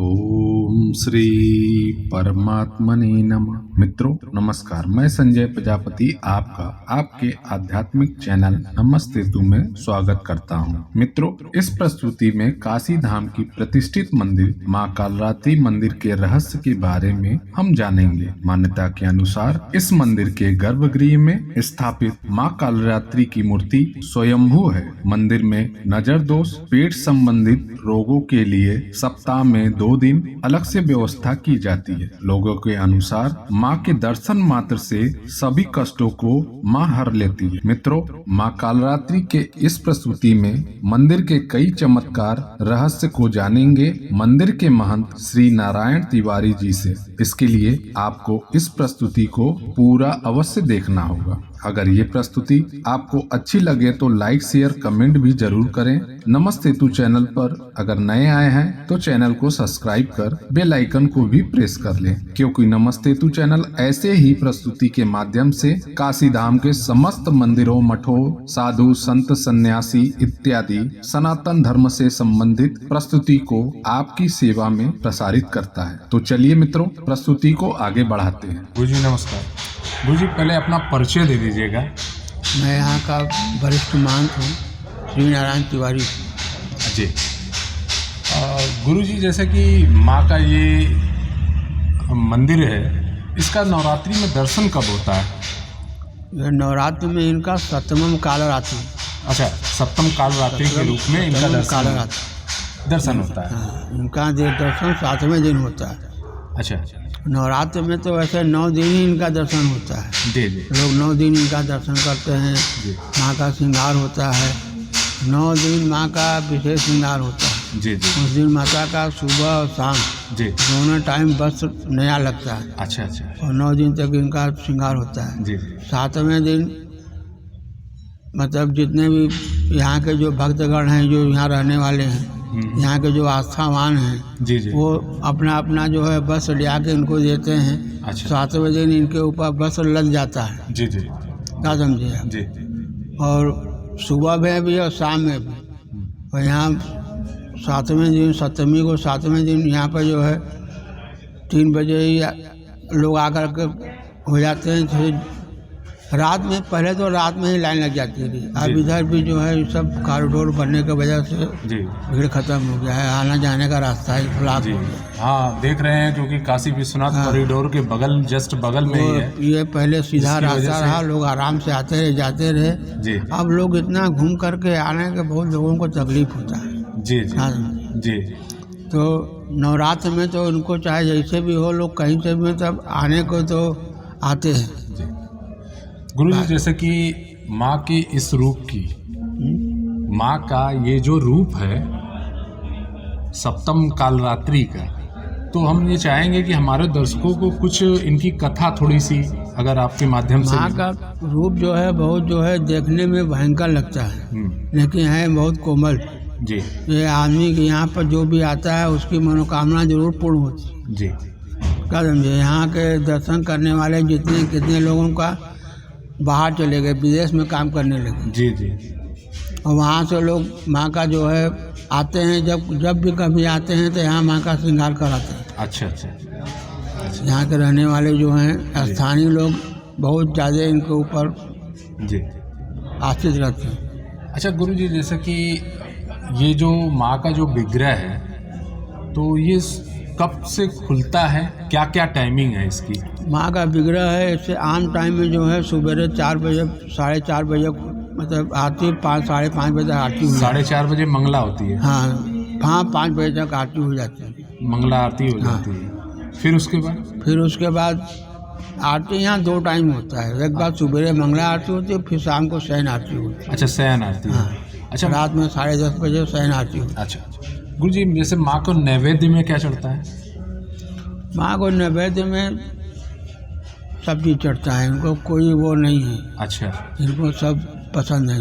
ओम श्री परमात्मने नमः। मित्रों नमस्कार, मैं संजय प्रजापति आपका आपके आध्यात्मिक चैनल नमस्ते तू में स्वागत करता हूं। मित्रों, इस प्रस्तुति में काशी धाम की प्रतिष्ठित मंदिर मां कालरात्रि मंदिर के रहस्य के बारे में हम जानेंगे। मान्यता के अनुसार इस मंदिर के गर्भगृह में स्थापित मां कालरात्रि की मूर्ति स्वयंभू है। मंदिर में नजर दोष, पेट संबंधित रोगों के लिए सप्ताह में 2 दिन अलग से व्यवस्था की जाती है। लोगों के अनुसार मां के दर्शन मात्र से सभी कष्टों को मां हर लेती है। मित्रों, मां कालरात्रि के इस प्रस्तुति में मंदिर के कई चमत्कार रहस्य को जानेंगे मंदिर के महंत श्री नारायण तिवारी जी से। इसके लिए आपको इस प्रस्तुति को पूरा अवश्य देखना होगा। अगर ये प्रस्तुति आपको अच्छी लगे तो लाइक शेयर कमेंट भी जरूर करें। नमस्ते तू चैनल पर अगर नए आए हैं तो चैनल को सब्सक्राइब कर बेल आइकन को भी प्रेस कर लें, क्योंकि नमस्ते तू चैनल ऐसे ही प्रस्तुति के माध्यम से काशी धाम के समस्त मंदिरों, मठों, साधु संत, सन्यासी इत्यादि सनातन धर्म से संबंधित प्रस्तुति को आपकी सेवा में प्रसारित करता है। तो चलिए मित्रों, प्रस्तुति को आगे बढ़ाते हैं। गुरुजी नमस्कार। गुरुजी पहले अपना परिचय दे दीजिएगा। मैं यहाँ का वरिष्ठ महंत हूँ, श्री नारायण तिवारी जी। गुरुजी, जैसे कि माँ का ये मंदिर है, इसका नवरात्रि में दर्शन कब होता है? यह नवरात्र में इनका सप्तम कालरात्रि। अच्छा, सप्तम कालरात्रि के रूप में इनका दर्शन होता है। हाँ, इनका दर्शन 7वें दिन होता है। अच्छा, नवरात्र में तो वैसे 9 दिन ही इनका दर्शन होता है। जी जी। लोग 9 दिन इनका दर्शन करते हैं। माँ का श्रृंगार होता है। 9 दिन माँ का विशेष श्रृंगार होता है। जी जी। उस दिन माता का सुबह और शाम जी दोनों टाइम बस नया लगता है। अच्छा अच्छा। और 9 दिन तक इनका श्रृंगार होता है। जी। 7वें दिन मतलब जितने भी यहाँ के जो भक्तगण हैं, जो यहाँ रहने वाले हैं, यहाँ के जो आस्थावान हैं, जी जी, वो अपना अपना जो है बस लिया के इनको देते हैं। अच्छा। 7वें दिन इनके ऊपर बस लग जाता है। जी जी। क्या समझे आप? जी। और सुबह में भी और शाम में भी। और यहाँ 7वें दिन, सप्तमी को 7वें दिन यहाँ पर जो है 3 बजे ही लोग आकर के हो जाते हैं। फिर रात में, पहले तो रात में ही लाइन लग जाती थी। अब इधर भी जो है सब कॉरिडोर बनने की वजह से भीड़ खत्म हो गया है। आना जाने का रास्ता ही ब्लॉक हो गया। हाँ, देख रहे हैं, क्योंकि काशी विश्वनाथ कॉरिडोर के बगल, जस्ट बगल में ही है। ये पहले सीधा रास्ता रहा, लोग आराम से आते रहे, जाते रहे। जी। अब लोग इतना घूम करके आने के बहुत लोगों को तकलीफ होता है। जी जी। हाँ जी। तो नवरात्र में तो उनको चाहे जैसे भी हो, लोग कहीं से भी तब आने को तो आते हैं। गुरुजी, जैसे कि माँ के इस रूप की, माँ का ये जो रूप है सप्तम कालरात्रि का, तो हम ये चाहेंगे कि हमारे दर्शकों को कुछ इनकी कथा थोड़ी सी अगर आपके माध्यम से। माँ का रूप जो है बहुत जो है देखने में भयंकर लगता है, लेकिन है बहुत कोमल। जी। ये आदमी के यहाँ पर जो भी आता है उसकी मनोकामना जरूर पूर्ण होती है। जी। क्या समझे? यहाँ के दर्शन करने वाले जितने कितने लोगों का बाहर चले गए, विदेश में काम करने लगे। जी जी। और वहाँ से लोग माँ का जो है आते हैं, जब भी कभी आते हैं तो यहाँ माँ का श्रृंगार कराते हैं। अच्छा अच्छा। यहाँ के रहने वाले जो हैं स्थानीय लोग बहुत ज़्यादा इनके ऊपर जी आश्रित रहते हैं। अच्छा गुरुजी, जैसे कि ये जो माँ का जो विग्रह है, तो ये कब से खुलता है, क्या क्या टाइमिंग है इसकी? माँ का विग्रह है, इससे आम टाइम में जो है सुबह 4 बजे, 4:30 बजे मतलब आरती, 5 साढ़े 5 बजे तक आरती हुई। 4:30 बजे मंगला होती है? हाँ हाँ, 5 बजे तक आरती हो जाती है, मंगला आरती हो जाती है। फिर उसके बाद आरती यहाँ 2 टाइम होता है। एक बार सुबह मंगला आरती होती है, फिर शाम को शयन आरती होती है। अच्छा, शयन आरती। हाँ। अच्छा, रात में 10:30 बजे शयन आरती होती है। अच्छा गुरुजी, जैसे माँ को नैवेद्य में क्या चढ़ता है? माँ को नैवेद्य में सब चीज़ चढ़ता है, इनको कोई वो नहीं है। अच्छा, इनको सब पसंद है।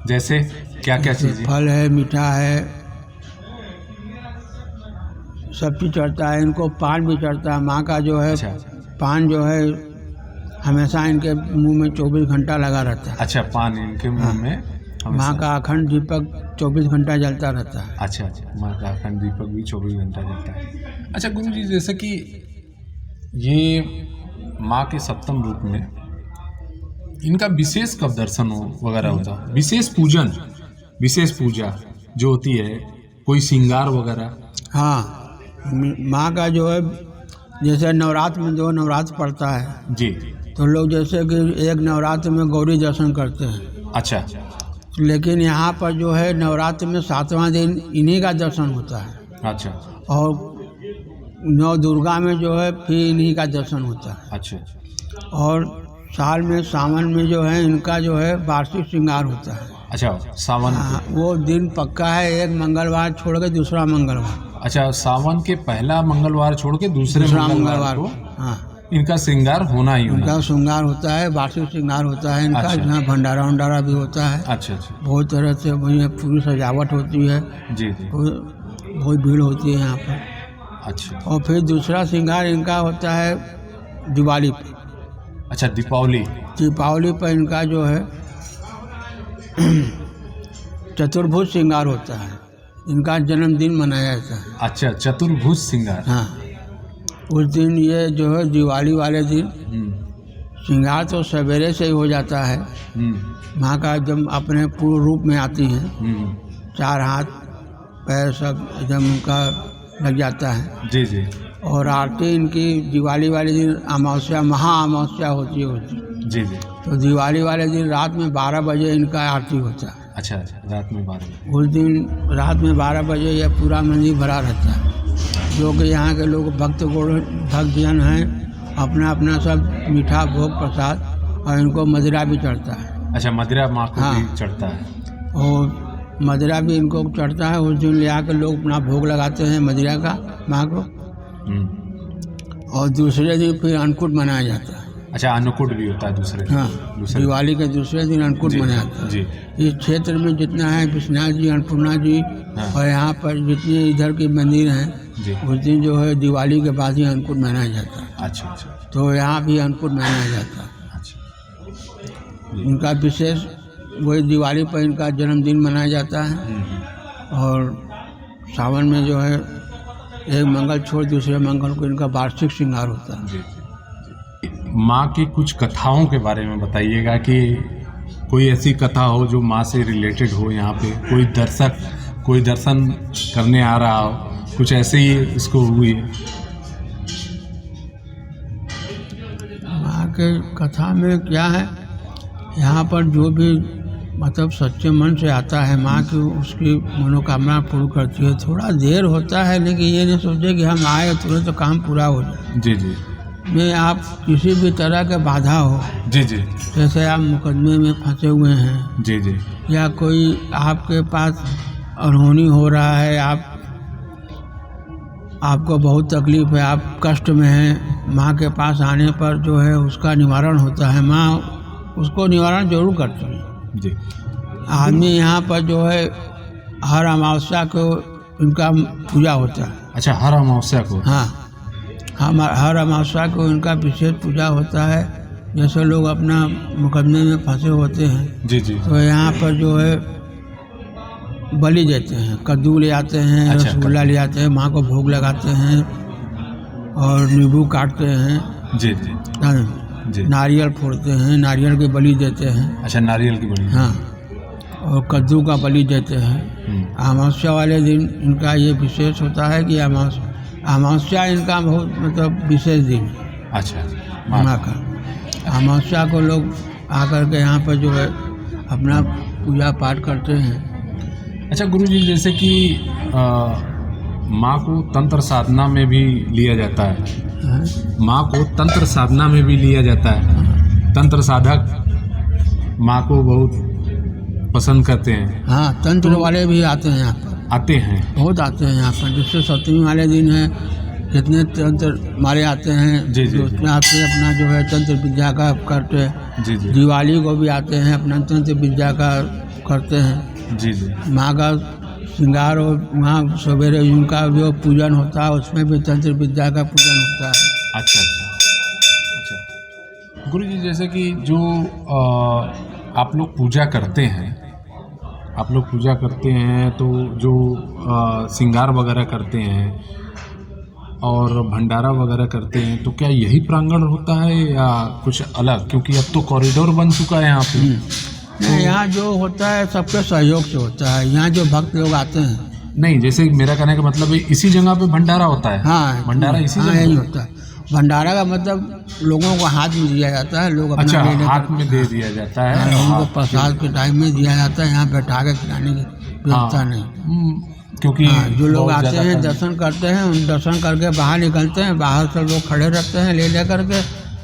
जैसे क्या क्या चीज़ें? फल है, मीठा है, सब चीज़ चढ़ता है, इनको पान भी चढ़ता है। माँ का जो है अच्छा पान जो है हमेशा इनके मुंह में 24 घंटा लगा रहता है। अच्छा, पान इनके मुंह में माँ हमेशा। का अखंड दीपक 24 घंटा जलता रहता है। अच्छा अच्छा, माँ का अखंड दीपक भी 24 घंटा जलता है। अच्छा गुरु जी, जैसे कि ये माँ के सप्तम रूप में इनका विशेष कब दर्शन वगैरह होता है? विशेष पूजा जो होती है, कोई श्रृंगार वगैरह? हाँ, माँ का जो है जैसे नवरात्र में 2 नवरात्र पड़ता है, जी। तो लोग जैसे कि एक नवरात्र में गौरी दर्शन करते हैं, अच्छा लेकिन यहाँ पर जो है नवरात्र में 7वां दिन इन्हीं का दर्शन होता है, अच्छा और नौ दुर्गा में जो है फिर इन्हीं का दर्शन होता है। अच्छा और साल में सावन में जो है इनका जो है वार्षिक श्रृंगार होता है। अच्छा, सावन हाँ, वो दिन पक्का है, एक मंगलवार छोड़ के दूसरा मंगलवार। अच्छा, सावन के पहला मंगलवार छोड़ के दूसरे मंगलवार को हाँ, इनका श्रृंगार होना ही होना। इनका श्रृंगार होता है, वार्षिक श्रृंगार होता है इनका। अच्छा। यहाँ भंडारा वंडारा भी होता है, अच्छा अच्छा, बहुत तरह से वही पूरी सजावट होती है, जी जी। बहुत भीड़ होती है यहाँ पर। अच्छा और फिर दूसरा श्रृंगार इनका होता है दिवाली पर। अच्छा, दीपावली पर इनका जो है चतुर्भुज श्रृंगार होता है, इनका जन्मदिन मनाया जाता है। अच्छा, चतुर्भुज श्रृंगार। हाँ, उस दिन ये जो है दिवाली वाले दिन श्रृंगार तो सवेरे से ही हो जाता है। माँ का जब अपने पूर्ण रूप में आती हैं, 4 हाथ पैर सब एकदम उनका लग जाता है। जी जी और आरती इनकी दिवाली वाले दिन अमावस्या, महा अमावस्या होती है। जी जी। तो दिवाली वाले दिन रात में 12 बजे इनका आरती होता है। अच्छा अच्छा, रात में 12 बजे। उस दिन रात में 12 बजे यह पूरा मंदिर भरा रहता है। जो कि यहाँ के लोग भक्तजन हैं, अपना अपना सब मीठा भोग प्रसाद, और इनको मदिरा भी चढ़ता है। अच्छा, मदिरा माँ को हाँ। भी चढ़ता है। और मदिरा भी इनको चढ़ता है। उस दिन ले आकर लोग अपना भोग लगाते हैं मदिरा का माँ को। और दूसरे दिन फिर अन्नकूट मनाया जाता है। अच्छा, अन्नकूट भी होता है दूसरे दिन। हाँ, दूसरे दिवाली के दूसरे दिन अन्नकूट जी, मनाया जाता है। जी। इस क्षेत्र में जितना है विश्वनाथ जी, अन्नपूर्णा जी, हाँ। और यहाँ पर जितने इधर के मंदिर हैं, जी। उस दिन जो है दिवाली के बाद ही अन्नकूट मनाया जाता है। अच्छा अच्छा तो यहाँ भी अन्नकूट मनाया जाता है। अच्छा। इनका विशेष वही दिवाली पर इनका जन्मदिन मनाया जाता है। और सावन में जो है एक मंगल छोड़ दूसरे मंगल को इनका वार्षिक श्रृंगार होता है। जी जी। माँ की कुछ कथाओं के बारे में बताइएगा कि कोई ऐसी कथा हो जो माँ से रिलेटेड हो, यहाँ पे कोई दर्शन करने आ रहा हो, कुछ ऐसे ही इसको हुई। माँ के कथा में क्या है, यहाँ पर जो भी मतलब सच्चे मन से आता है माँ की, उसकी मनोकामना पूर्ण करती है। थोड़ा देर होता है, लेकिन ये नहीं सोचे कि हम आए तुरंत तो काम पूरा हो जाए। जी जी में आप किसी भी तरह के बाधा हो, जी जी जैसे आप मुकदमे में फंसे हुए हैं, जी जी या कोई आपके पास अनहोनी हो रहा है, आपको बहुत तकलीफ है, आप कष्ट में हैं, माँ के पास आने पर जो है उसका निवारण होता है। माँ उसको निवारण जरूर करती है। जी। आदमी यहाँ पर जो है हर अमावस्या को इनका पूजा होता है। अच्छा, हर अमावस्या को? हाँ, हर अमावस्या को इनका विशेष पूजा होता है। जैसे लोग अपना मुकदमे में फंसे होते हैं, जी जी। तो यहाँ पर जो है बलि देते हैं, कद्दू ले आते हैं, अच्छा, रसगुल्ला ले आते हैं, माँ को भोग लगाते हैं, और नींबू काटते हैं, जी जी जी। नारियल फोड़ते हैं, नारियल की बलि देते हैं। अच्छा, नारियल की बलि। हाँ, और कद्दू का बलि देते हैं। अमावस्या वाले दिन इनका ये विशेष होता है कि अमावस्या इनका बहुत मतलब विशेष दिन है। अच्छा, माँ का अमावस्या को लोग आकर के यहाँ पर जो है अपना पूजा पाठ करते हैं। अच्छा गुरुजी, जैसे कि माँ को तंत्र साधना में भी लिया जाता है। माँ को तंत्र साधना में भी लिया जाता है। तंत्र साधक माँ को बहुत पसंद करते हैं। हाँ, तंत्र वाले भी आते हैं यहाँ पर, आते हैं, बहुत आते हैं यहाँ पर। जिससे सप्तमी वाले दिन है, जितने तंत्र मारे आते हैं, जी, जी, उसमें आते अपना जो है तंत्र विद्या का करते हैं। जी जी दिवाली को भी आते हैं, अपना तंत्र विद्या का करते हैं। जी जी। माँ का श्रृंगार और वहाँ सवेरे उनका जो पूजन होता है उसमें भी तंत्र विद्या का पूजन होता है। अच्छा अच्छा अच्छा। गुरु जी जैसे कि जो आप लोग पूजा करते हैं तो जो श्रृंगार वगैरह करते हैं और भंडारा वगैरह करते हैं, तो क्या यही प्रांगण होता है या कुछ अलग? क्योंकि अब तो कॉरिडोर बन चुका है यहाँ पे। यहाँ जो होता है सबके सहयोग से होता है। यहाँ जो भक्त लोग आते हैं, नहीं, जैसे मेरा कहने का मतलब है इसी जगह पे भंडारा होता है। हाँ, भंडारा इसी हाँ, जगह यही होता है। भंडारा का मतलब लोगों को हाथ में दिया जाता है, लोग अपना अच्छा, ले लेकर- हाथ में दे दिया जाता है। लोगों को प्रसाद के टाइम में दिया जाता है। यहाँ बैठा के खिलाने की व्यवस्था नहीं। क्योंकि जो लोग बहुत आते ज़्यादा हैं दर्शन करते हैं, उन दर्शन करके बाहर निकलते हैं, बाहर से लोग खड़े रहते हैं, ले करके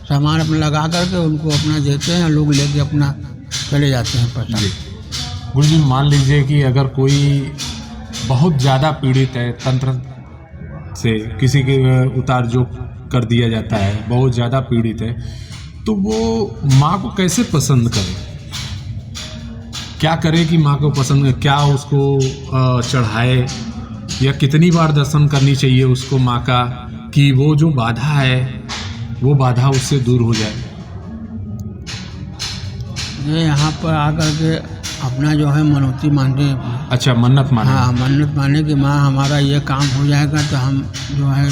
सामान अपना लगा करके उनको अपना देते हैं, लोग लेके अपना चले जाते हैं प्रसाद। गुरु जी मान लीजिए कि अगर कोई बहुत ज़्यादा पीड़ित है, तंत्र से किसी के उतार जो कर दिया जाता है, बहुत ज़्यादा पीड़ित है, तो वो माँ को कैसे पसंद करे? क्या करे कि माँ को पसंद, क्या उसको चढ़ाए, या कितनी बार दर्शन करनी चाहिए उसको माँ का कि वो जो बाधा है वो बाधा उससे दूर हो जाए? ये यहाँ पर आकर के अपना जो है मनौती मानते हैं। अच्छा, मन्नत माने। हाँ, मन्नत माने कि माँ हमारा ये काम हो जाएगा तो हम जो है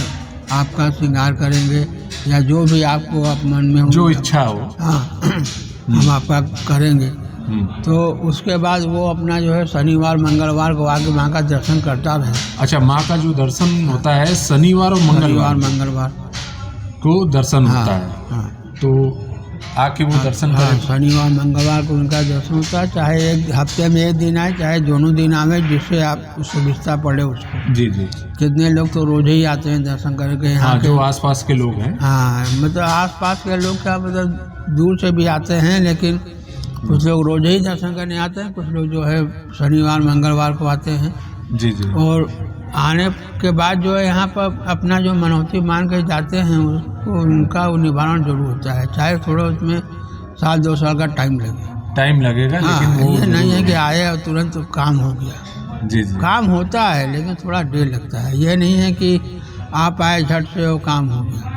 आपका श्रृंगार करेंगे, या जो भी आपको आप मन में हो, जो इच्छा हो, हाँ हम आपका करेंगे। तो उसके बाद वो अपना जो है शनिवार मंगलवार को आके माँ का दर्शन करता रहे। अच्छा, माँ का जो दर्शन होता है शनिवार और मंगलवार को दर्शन हाँ, होता है। हाँ, तो आके वो दर्शन हाँ, करें। शनिवार मंगलवार को उनका दर्शन होता है, चाहे एक हफ्ते में एक दिन आए, चाहे दोनों दिन आवे, जिससे आप सुविधा पड़े उसको। जी जी। कितने लोग तो रोज ही आते हैं दर्शन करके यहाँ हाँ, के। जो आसपास के लोग हैं। हाँ, मतलब आसपास के लोग क्या मतलब दूर से भी आते हैं, लेकिन कुछ लोग रोज ही दर्शन करने आते हैं, कुछ लोग जो है शनिवार मंगलवार को आते हैं। जी जी। और आने के बाद जो है यहाँ पर अपना जो मनौती मान के जाते हैं, उसको उनका वो निवारण जरूर होता है, चाहे थोड़ा उसमें 1-2 साल का टाइम लगेगा। हाँ, लेकिन वो ये नहीं है कि आए और तुरंत काम हो गया। जी जी। काम होता है लेकिन थोड़ा देर लगता है। ये नहीं है कि आप आए झट से वो काम हो गया।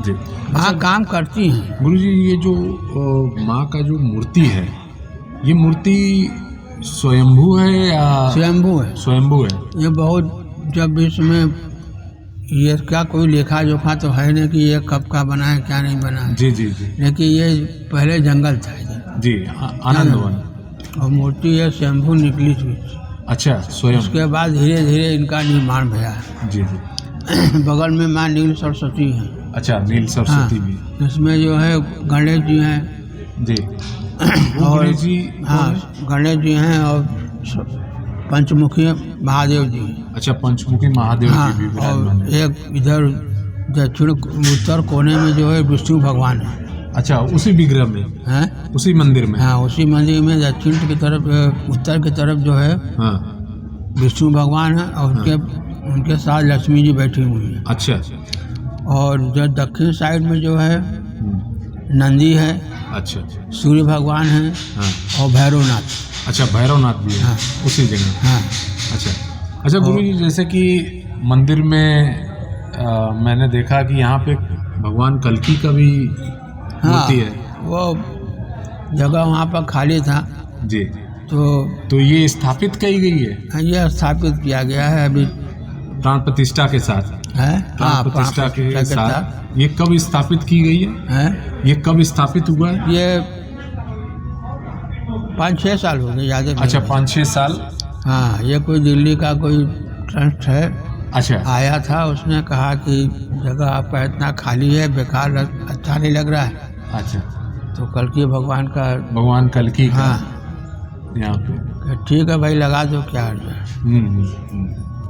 जी। माँ काम करती हैं। गुरु जी, ये जो माँ का जो मूर्ति है, ये मूर्ति स्वयंभू है या स्वयंभू है? स्वयंभू है। ये बहुत, जब इसमें ये क्या कोई लेखा जोखा तो है नहीं कि ये कब का बना है क्या नहीं बना है। जी जी जी। लेकिन ये पहले जंगल था ये। जी, आनंद वन। और मूर्ति ये स्वयंभू निकली थी। अच्छा, स्वयं। उसके बाद धीरे धीरे इनका निर्माण भया है। जी जी। बगल में माँ नील सरस्वती है। अच्छा, नील सरस्वती भी। इसमें जो है गणेश जी हैं। जी। और गणेश जी, हाँ, गणेश जी हैं और पंचमुखी महादेव जी। अच्छा, पंचमुखी महादेव हाँ, जी भी विराजमान और हैं। एक इधर दक्षिण उत्तर कोने में जो है विष्णु भगवान है। अच्छा, उसी विग्रह में, हैं? उसी मंदिर में। हाँ, उसी मंदिर में दक्षिण की तरफ उत्तर की तरफ जो है हाँ। विष्णु भगवान है, और उनके साथ लक्ष्मी जी बैठी हुई हैं। अच्छा। और जो दक्षिण साइड में जो है नंदी है, अच्छा। सूर्य भगवान है, हाँ। और भैरवनाथ। अच्छा, भैरवनाथ भी है। हाँ। उसी जगह। हाँ, अच्छा अच्छा। गुरु जी, जैसे कि मंदिर में मैंने देखा कि यहाँ पे भगवान कल्की का भी हाँ, मूर्ति है। वो जगह वहाँ पर खाली था जी। तो ये स्थापित की गई है ये स्थापित किया गया है अभी प्राण प्रतिष्ठा के साथ। है। प्राण प्रतिष्ठा के साथ ये कब स्थापित की गई है? ये कब स्थापित हुआ है? ये 5-6 साल हो गए, ज़्यादा। अच्छा, 5-6 साल। हाँ, ये कोई दिल्ली का कोई ट्रस्ट है। अच्छा। आया था, उसने कहा कि जगह आपका इतना खाली है, बेकार, अच्छा नहीं लग रहा है। अच्छा। तो कल्की भगवान का, भगवान कल्की का हाँ, यहाँ पे। ठीक है भाई, लगा दो, क्या अर्ज है।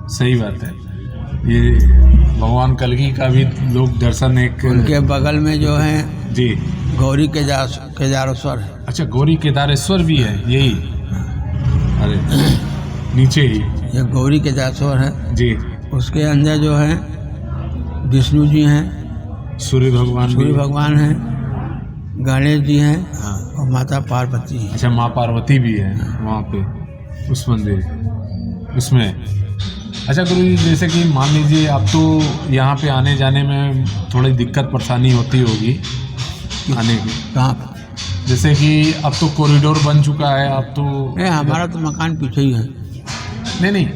सही बात है। ये भगवान कल्की का भी लोग दर्शन एक। उनके बगल में जो है जी, गौरी केदारेश्वर है। अच्छा, गौरी केदारेश्वर भी है यही। अरे, नीचे ही ये गौरी केदारेश्वर है। जी। उसके अंदर जो है विष्णु जी हैं, सूर्य भगवान हैं, गणेश जी हैं, हाँ। और माता पार्वती हैं। अच्छा, माँ पार्वती भी है वहाँ पे उस मंदिर। उसमें। अच्छा गुरु जी, जैसे कि मान लीजिए अब तो यहाँ पे आने जाने में थोड़ी दिक्कत परेशानी होती होगी आने की, कहाँ पर? जैसे कि अब तो कॉरिडोर बन चुका है, अब तो नहीं, हमारा तो मकान पीछे ही है। नहीं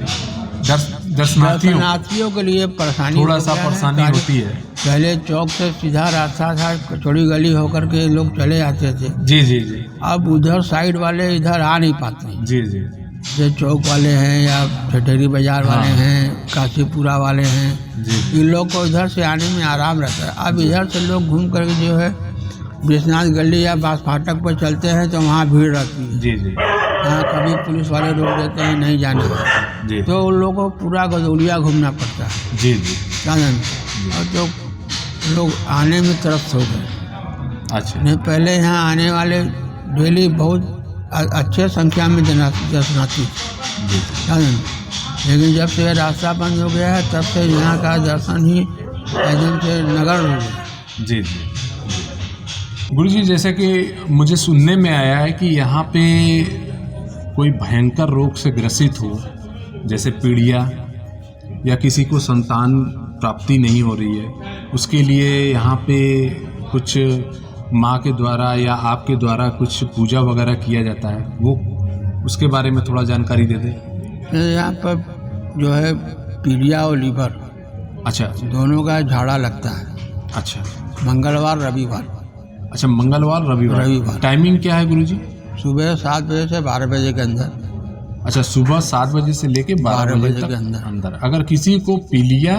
दर्शनार्थियों दर्शनार्थियों के लिए परेशानी थोड़ा हो सा गया है। परेशानी होती है। पहले चौक से सीधा रास्ता था, कचौड़ी गली होकर के लोग चले जाते थे। जी जी जी अब उधर साइड वाले इधर आ नहीं पाते हैं। जी जी जैसे चौक वाले हैं या ठठेरी बाजार वाले हाँ। हैं, काशीपुरा वाले हैं, जी इन लोग को इधर से आने में आराम रहता है। अब इधर से लोग घूम करके जो है विश्वनाथ गली या बास फाटक पर चलते हैं तो वहाँ भीड़ रहती है। जी जी हाँ, कभी पुलिस वाले रोक देते हैं, नहीं जाने देते, जी तो उन लोगों को पूरा गदौलिया घूमना पड़ता है। जी जी क्या जानते, और तो लोग आने में तरफ हो गए। अच्छा नहीं, पहले यहाँ आने वाले डेली बहुत अच्छे संख्या में दर्शनार्थी थे। जी क्या जानते, लेकिन जब से रास्ता बंद हो गया है तब से यहाँ का दर्शन ही एकदम से नगर हो गया। जी जी गुरु जी, जैसे कि मुझे सुनने में आया है कि यहाँ पे कोई भयंकर रोग से ग्रसित हो, जैसे पीड़िया या किसी को संतान प्राप्ति नहीं हो रही है, उसके लिए यहाँ पे कुछ माँ के द्वारा या आपके द्वारा कुछ पूजा वगैरह किया जाता है, वो उसके बारे में थोड़ा जानकारी दे दें। यहाँ पर जो है पीलिया और लीवर अच्छा दोनों का झाड़ा लगता है, अच्छा मंगलवार रविवार। अच्छा, मंगलवार रविवार। टाइमिंग क्या है गुरुजी? सुबह 7 बजे से 12 बजे के अंदर। अच्छा, सुबह 7 बजे से लेके 12 बजे तक के अंदर। अगर किसी को पीलिया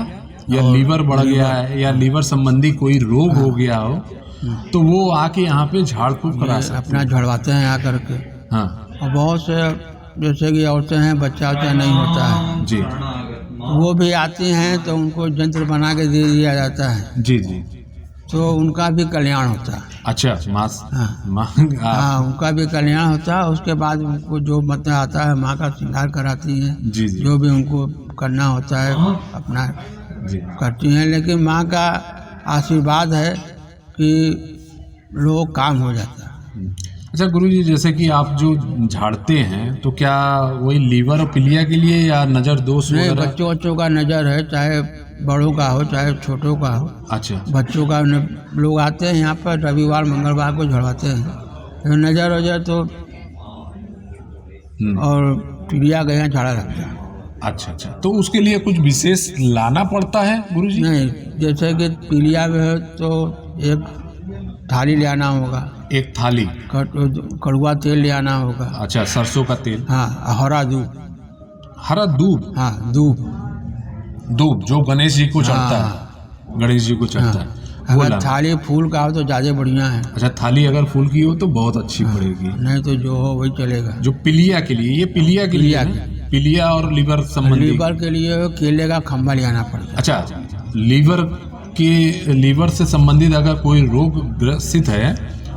या लीवर बढ़ गया है या लीवर संबंधी कोई रोग हो गया हो तो वो आके यहाँ पे झाड़ फूक करा सकते अपना झड़वाते हैं आकर के। हाँ और बहुत से जैसे कि औरतें हैं, बच्चा नहीं होता है जी वो भी आती हैं तो उनको यंत्र बना के दे दिया जाता है, जी जी, तो उनका भी कल्याण होता है। अच्छा मास हाँ, उनका भी कल्याण होता है। उसके बाद उनको जो मतलब आता है माँ का श्रृंगार कराती हैं, जी जी जो भी उनको करना होता है अपना जी करती हैं। लेकिन माँ का आशीर्वाद है कि लोग काम हो जाता है। अच्छा गुरुजी, जैसे कि आप जो झाड़ते हैं तो क्या वही लीवर और पीलिया के लिए या नज़र दोष नहीं, वगैरह? बच्चों का नज़र है, चाहे बड़ों का हो चाहे छोटों का हो। अच्छा बच्चों का लोग आते हैं यहाँ पर रविवार मंगलवार को झड़वाते हैं, नज़र वजर तो और पीलिया गया झाड़ा लगता है। अच्छा अच्छा, तो उसके लिए कुछ विशेष लाना पड़ता है गुरुजी? नहीं, जैसे कि पीलिया में है तो एक थाली ले आना होगा, एक थाली, कड़ुआ तेल ले आना होगा। अच्छा, सरसों का तेल, हाँ, हरा दूध, हरा दूध, हाँ दूध, दूध जो गणेश जी को चढ़ता है, गणेश जी को चढ़ता है। वो अगर लाना। थाली फूल का हो तो ज़्यादा बढ़िया है। अच्छा, थाली अगर फूल की हो तो बहुत अच्छी पड़ेगी। नहीं तो जो हो वही चलेगा। जो पीलिया के लिए, ये पीलिया के लिए है? पीलिया और लीवर संबंधी। लीवर के लिए केले का खंभा ले आना पड़ता है। अच्छा, लीवर से संबंधित अगर कोई रोग ग्रसित है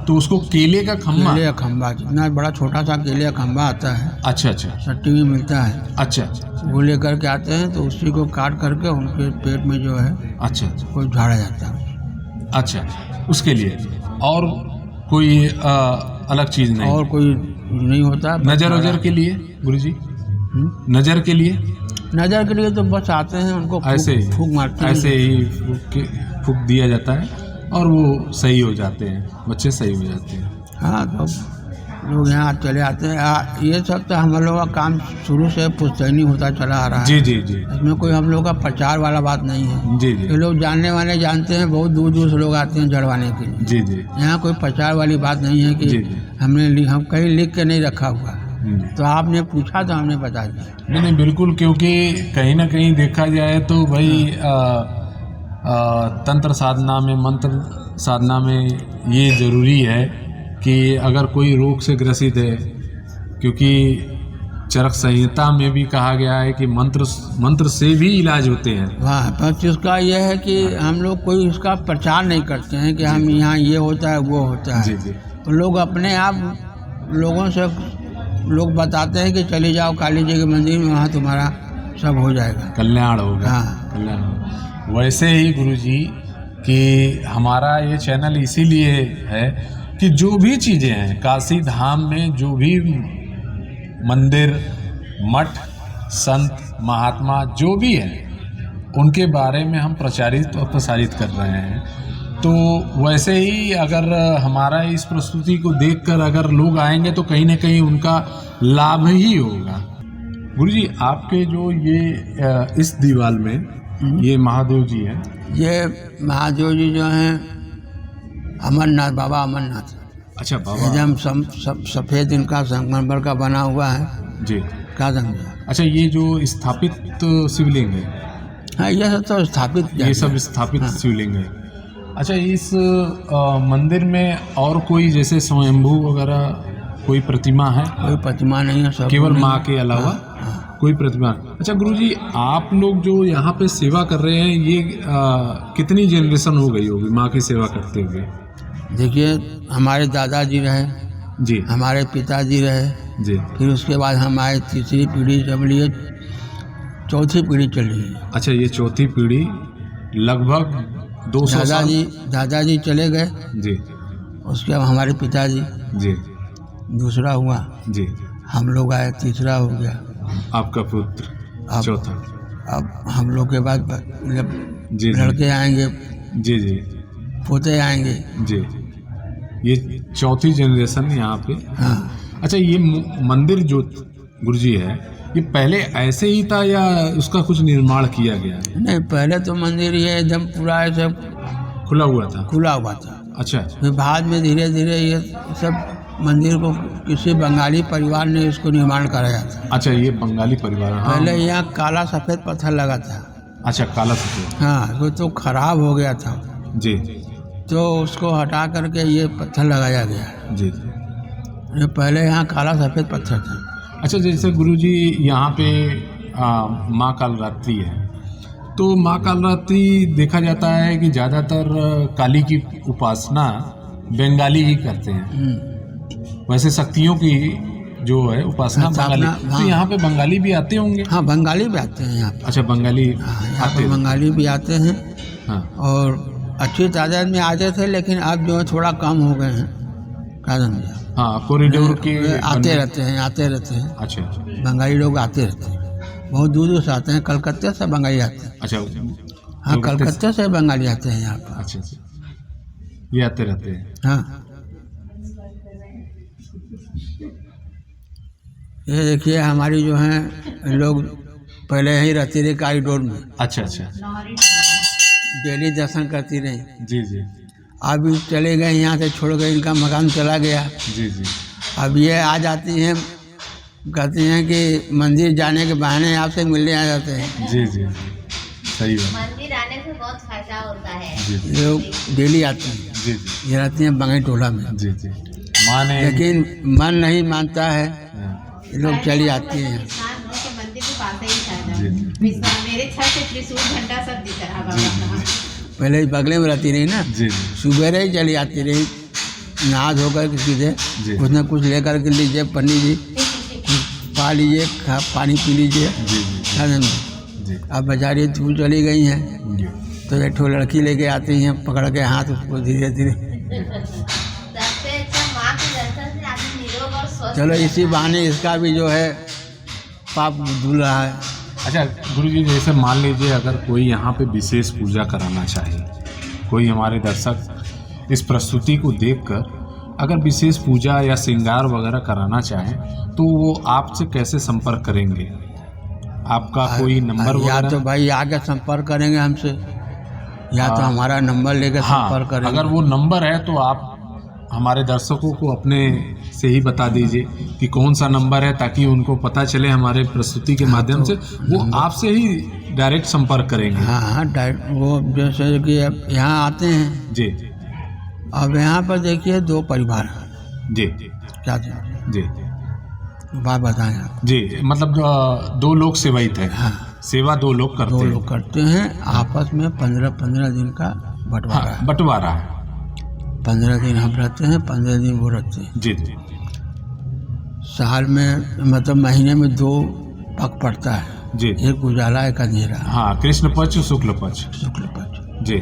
तो उसको केले का खम्भा। केले का खंभा, जितना बड़ा छोटा सा केले का खंभा आता है, अच्छा अच्छा, सट्टी में मिलता है, अच्छा वो लेकर के आते हैं तो उसी को काट करके उनके पेट में जो है अच्छा वो झाड़ा जाता है। अच्छा, उसके लिए और कोई अलग चीज नहीं? और कोई नहीं होता। नजर वजर के लिए गुरुजी? नजर के लिए? नजर के लिए तो बस आते हैं, उनको ऐसे ही फूंक मारते हैं, ऐसे ही फूक दिया जाता है और वो सही हो जाते हैं, बच्चे सही हो जाते हैं। हाँ, तो लोग यहाँ चले आते हैं। ये सब तो हम लोगों का काम शुरू से पुश्तैनी होता चला आ रहा है। जी जी जी, इसमें कोई हम लोग का प्रचार वाला बात नहीं है। जी जी ये लोग जानने वाले जानते हैं, बहुत दूर दूर से लोग आते हैं जड़वाने के लिए। जी जी यहाँ कोई प्रचार वाली बात नहीं है कि जी जी। हम कहीं लिख के नहीं रखा हुआ, तो आपने पूछा तो हमने बता दिया। नहीं नहीं, बिल्कुल, क्योंकि कहीं ना कहीं देखा जाए तो भाई तंत्र साधना में, मंत्र साधना में ये ज़रूरी है कि अगर कोई रोग से ग्रसित है, क्योंकि चरक संहिता में भी कहा गया है कि मंत्र से भी इलाज होते हैं। वाह, बस इसका यह है कि हम लोग कोई इसका प्रचार नहीं करते हैं कि हम यहाँ ये होता है वो होता है। जी जी, तो लोग अपने आप लोगों से लोग बताते हैं कि चले जाओ काली जी के मंदिर में, वहाँ तुम्हारा सब हो जाएगा, कल्याण होगा। हाँ। कल्याण होगा। वैसे ही गुरुजी कि हमारा ये चैनल इसीलिए है कि जो भी चीज़ें हैं काशी धाम में, जो भी मंदिर, मठ, संत महात्मा जो भी हैं उनके बारे में हम प्रचारित और प्रसारित कर रहे हैं। तो वैसे ही अगर हमारा इस प्रस्तुति को देखकर अगर लोग आएंगे तो कहीं ना कहीं उनका लाभ ही होगा। गुरुजी, आपके जो ये इस दीवार में ये महादेव जी हैं, ये महादेव जी जो हैं अमरनाथ, बाबा अमरनाथ। अच्छा, बाबा एकदम सफ़ेद इनका संगमरमर का बना हुआ है जी, क्या समझा। अच्छा, ये जो स्थापित शिवलिंग है, हाँ ये सब तो स्थापित, ये सब स्थापित शिवलिंग है। अच्छा, इस मंदिर में और कोई जैसे स्वयंभू वगैरह कोई प्रतिमा है? कोई प्रतिमा नहीं है, सब केवल माँ के अलावा कोई प्रतिमा। अच्छा गुरुजी, आप लोग जो यहाँ पे सेवा कर रहे हैं, ये कितनी जनरेशन हो गई होगी माँ की सेवा करते हुए? देखिए, हमारे दादाजी रहे जी, हमारे पिताजी रहे जी, फिर उसके बाद हमारी तीसरी पीढ़ी चल रही है, चौथी पीढ़ी चल रही है। अच्छा, ये चौथी पीढ़ी लगभग 200 साल। दादाजी चले गए जी, उसके बाद हमारे पिताजी, जी, दूसरा हुआ, जी, हम लोग आए, तीसरा हो गया, आपका पुत्र अब चौथा। अब हम लोग के बाद जी, लड़के आएंगे, जी, जी, पोते आएंगे। जी, ये चौथी जनरेशन यहाँ पे। हाँ, अच्छा, ये मंदिर जो गुरुजी है, ये पहले ऐसे ही था या उसका कुछ निर्माण किया गया है? नहीं, पहले तो मंदिर ये एकदम पूरा ऐसे खुला हुआ था? खुला हुआ था। अच्छा, फिर बाद में धीरे धीरे ये सब मंदिर को किसी बंगाली परिवार ने इसको निर्माण कराया था। अच्छा, ये बंगाली परिवार। हाँ। पहले यहाँ काला सफ़ेद पत्थर लगा था। अच्छा, काला सफ़ेद। हाँ, वो तो खराब हो गया था, जी, तो उसको हटा करके ये पत्थर लगाया गया। जी, ये पहले यहाँ काला सफ़ेद पत्थर था। अच्छा, जैसे गुरुजी यहाँ पे माँ कालरात्रि है, तो माँ कालरात्रि देखा जाता है कि ज़्यादातर काली की उपासना बंगाली ही करते हैं। वैसे शक्तियों की जो है उपासना बंगाली। हाँ। तो यहाँ पे बंगाली भी आते होंगे? हाँ, बंगाली भी आते हैं यहाँ पे। अच्छा, बंगाली यहाँ आते पे हैं। बंगाली भी आते हैं। हाँ, और अच्छी तादाद में आते थे, लेकिन अब जो है थोड़ा कम हो गए हैं, क्या समझा। हाँ, कॉरिडोर के आते रहते हैं। अच्छा, बंगाली लोग आते रहते हैं, बहुत दूर दूर से आते हैं, कलकत्ते से बंगाली आते हैं। अच्छा, हाँ, कलकत्ते से बंगाली आते हैं यहाँ पर। अच्छा, अच्छा, ये आते रहते हैं। हाँ, ये देखिए, हमारी जो हैं लोग पहले ही रहती रही कॉरिडोर में। अच्छा, अच्छा, डेली दर्शन करती रही। जी, जी, अभी चले गए, यहाँ से छोड़ गए, इनका मकान चला गया। जी, जी, अब ये आ जाती हैं, कहती हैं कि मंदिर जाने के बहाने आपसे मिलने आ जाते हैं। जी, जी, सही बात। मंदिर आने से बहुत फायदा होता है। जी, जी, ये लोग डेली आते हैं, जी, जी, ये रहती हैं बंगाई टोला में। जी, जी, माँ ने। लेकिन मन नहीं मानता है, हाँ, ये लोग चली आती हैं। विश्वनाथ जी के मंदिर के पास ही था। जी, मेरे छत से त्रिशूल घंटा सब दिख रहा बाबा का। पहले ही बगले में रहती रही ना, जी, जी, सुबह ही चली आती रही, नहा धोकर के सीधे जी। कुछ न कुछ लेकर के लीजिए, पंडित जी पा लीजिए, पानी पी लीजिए, जी, जी, क्या समझे। जी, अब बेचारी दूर चली गई हैं, जी, तो एक ठो लड़की लेके आती हैं, पकड़ के हाथ उसको धीरे धीरे। सबसे अच्छा माँ के दर्शन से आदमी निरोग और स्वस्थ। चलो, इसी बहाने इसका भी जो है पाप धुल रहा है। अच्छा गुरुजी, जैसे मान लीजिए अगर कोई यहाँ पे विशेष पूजा कराना चाहे, कोई हमारे दर्शक इस प्रस्तुति को देखकर अगर विशेष पूजा या श्रृंगार वगैरह कराना चाहे, तो वो आपसे कैसे संपर्क करेंगे? आपका कोई नंबर या वगैरह? तो भाई आके संपर्क करेंगे हमसे, या तो हमारा नंबर लेकर संपर्क करेंगे। अगर वो नंबर है तो आप हमारे दर्शकों को अपने से ही बता दीजिए कि कौन सा नंबर है, ताकि उनको पता चले हमारे प्रस्तुति के माध्यम से वो आपसे ही डायरेक्ट संपर्क करेंगे। हाँ, डायरेक्ट वो जैसे कि अब यहाँ आते हैं, जी, अब यहाँ पर देखिए 2 परिवार हैं। जी, क्या जी, बात बताएं आप। जी, मतलब 2 लोग सेवायित है। हाँ, सेवा 2 लोग करते 2 हैं। लोग करते हैं, आपस में 15-15 दिन का बंटवारा है। हाँ, बंटवारा है। 15 दिन हम रहते हैं, 15 दिन वो रहते हैं। जी, जी, साल में मतलब महीने में 2 पक पड़ता है, जी, एक उजाला एक अंधेरा। हाँ, कृष्ण पक्ष शुक्ल पक्ष। शुक्ल पक्ष। जी,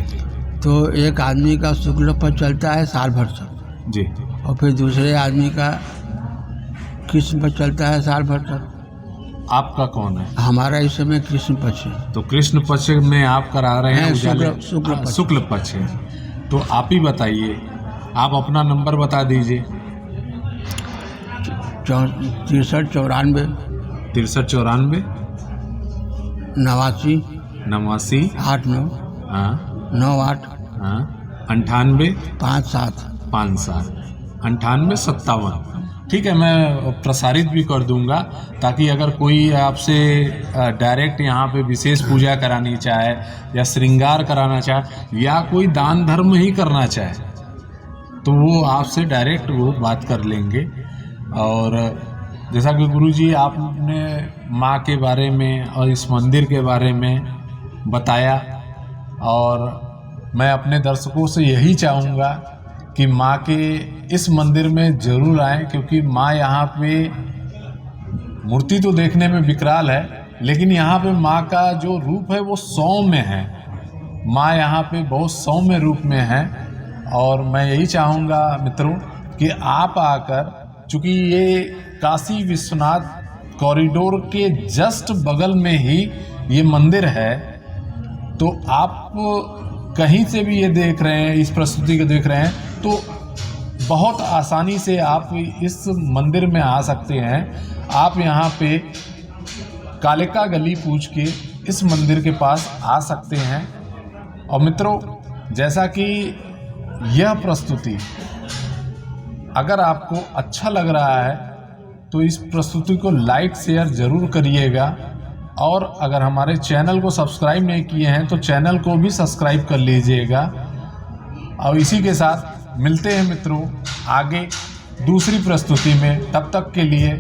तो एक आदमी का शुक्ल पक्ष चलता है साल भर तक, जी, और फिर दूसरे आदमी का कृष्ण पक्ष चलता है साल भर तक। आपका कौन है? हमारा इस समय कृष्ण पक्ष है। तो कृष्ण पक्ष में आप करा रहे हैं हैं, उजाले? शुक्ल पक्ष। शुक्ल पक्ष है। तो आप ही बताइए, आप अपना नंबर बता दीजिए। 63 94 63 94 89 89 89 हाँ 98 हाँ 98 57। 57 98 57। ठीक है, मैं प्रसारित भी कर दूंगा ताकि अगर कोई आपसे डायरेक्ट यहाँ पे विशेष पूजा करानी चाहे या श्रृंगार कराना चाहे या कोई दान धर्म ही करना चाहे तो वो आपसे डायरेक्ट वो बात कर लेंगे। और जैसा कि गुरुजी आपने माँ के बारे में और इस मंदिर के बारे में बताया, और मैं अपने दर्शकों से यही चाहूँगा कि माँ के इस मंदिर में ज़रूर आएँ, क्योंकि माँ यहाँ पे मूर्ति तो देखने में विकराल है, लेकिन यहाँ पे माँ का जो रूप है वो सौम्य है। माँ यहाँ पे बहुत सौम्य रूप में है। और मैं यही चाहूँगा मित्रों कि आप आकर, चूँकि ये काशी विश्वनाथ कॉरिडोर के जस्ट बगल में ही ये मंदिर है, तो आप कहीं से भी ये देख रहे हैं, इस प्रस्तुति को देख रहे हैं, तो बहुत आसानी से आप इस मंदिर में आ सकते हैं। आप यहाँ पे कालिका गली पूछ के इस मंदिर के पास आ सकते हैं। और मित्रों, जैसा कि यह प्रस्तुति अगर आपको अच्छा लग रहा है तो इस प्रस्तुति को लाइक शेयर ज़रूर करिएगा, और अगर हमारे चैनल को सब्सक्राइब नहीं किए हैं तो चैनल को भी सब्सक्राइब कर लीजिएगा। और इसी के साथ मिलते हैं मित्रों आगे दूसरी प्रस्तुति में। तब तक के लिए